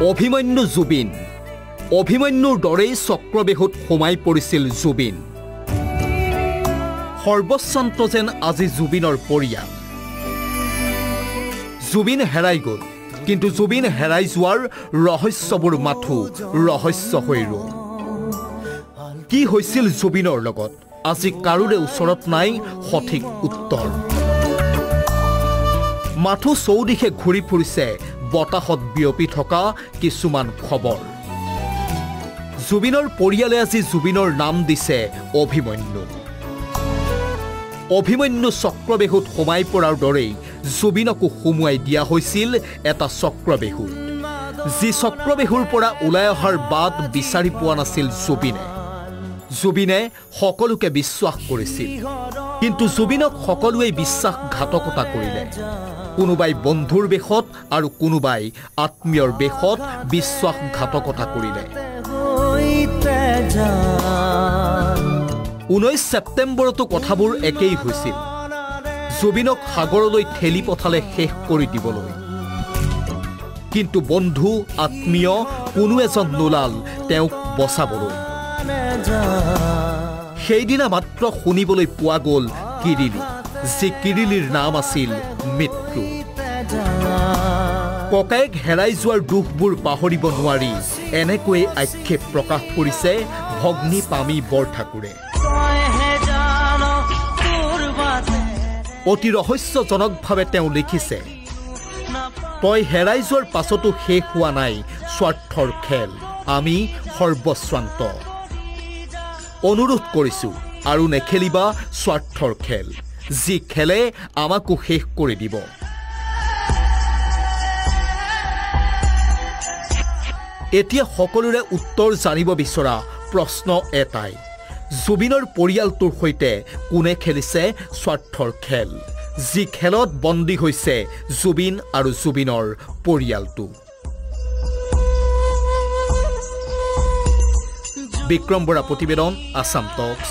অভিমন্যু জুবিন অভিমন্যুৰ দৰেই চক্ৰবেহুত সোমাই পৰিছিল জুবিন সৰ্বশান্ত যেন আজি জুবিনৰ পৰিয়াল জুবিন হেৰাই গ'ল কিন্তু জুবিন হেৰাই যোৱাৰ ৰহস্যবোৰ মাথো ৰহস্য হৈ ৰ'ল কি হৈছিল জুবিনৰ লগত আজি কাৰোৰে ওচৰত নাই সঠিক উত্তৰ মাথো চৌদিশে ঘূৰি ফুৰিছে বতাহত বিয়পি থকা কিছুমান খবৰ জুবিনৰ পৰিয়ালে আজি জুবিনৰ নাম দিছে অভিমন্যু অভিমন্যু চক্ৰবেহুত সোমাই পৰাৰ দৰেই জুবিনকো সোমোৱাই দিয়া হৈছিল এটা চক্ৰবেহু যি চক্ৰবেহুৰ পৰা ওলাই অহাৰ বাট বিচাৰি পোৱা নাছিল জুবিনে সকলোকে বিশ্বাস কৰিছিল কিন্তু জুবিনক সকলোৱে বিশ্বাসঘাতকতা কৰিলে কোনোবাই বন্ধুৰ বেশত আৰু কোনোবাই আত্মীয়ৰ বেশত বিশ্বাসঘাতকতা কৰিলে 19 ছেপ্টেম্বৰতো কথাবোৰ একেই হৈছিল জুবিনক সাগৰলৈ ঠেলি পঠালে শেষ কৰি দিবলৈ কিন্তু বন্ধু আত্মীয় কোনো এজন নোলাল তেওঁক বচাবলৈ সেইদিনা মাত্ৰ শুনিবলৈ পোৱা গ'ল কিৰিলি যি কিৰিলিৰ নাম আছিল মৃত্যু ককায়েক হেৰাই যোৱাৰ দুখবোৰ পাহৰিব নোৱাৰি এনেকৈয়ে আক্ষেপ প্ৰকাশ কৰিছে ভগ্নী পামী বৰঠাকুৰে অতি ৰহস্যজনকভাৱে তেওঁ লিখিছে তই হেৰাই যোৱাৰ পাছতো শেষ হোৱা নাই স্বাৰ্থৰ খেল আমি সৰ্বশ্ৰান্ত অনুৰোধ কৰিছো আৰু নেখেলিবা স্বাৰ্থৰ খেল যি খেলে আমাকো শেষ কৰি দিব এতিয়া সকলোৰে উত্তৰ জানিব বিচৰা প্ৰশ্ন এটাই জুবিনৰ পৰিয়ালটোৰ সৈতে কোনে খেলিছে স্বাৰ্থৰ খেল যি খেলত বন্দী হৈছে জুবিন আৰু জুবিনৰ পৰিয়ালটো বিক্ৰম বৰা প্ৰতিবেদন আসাম টক্স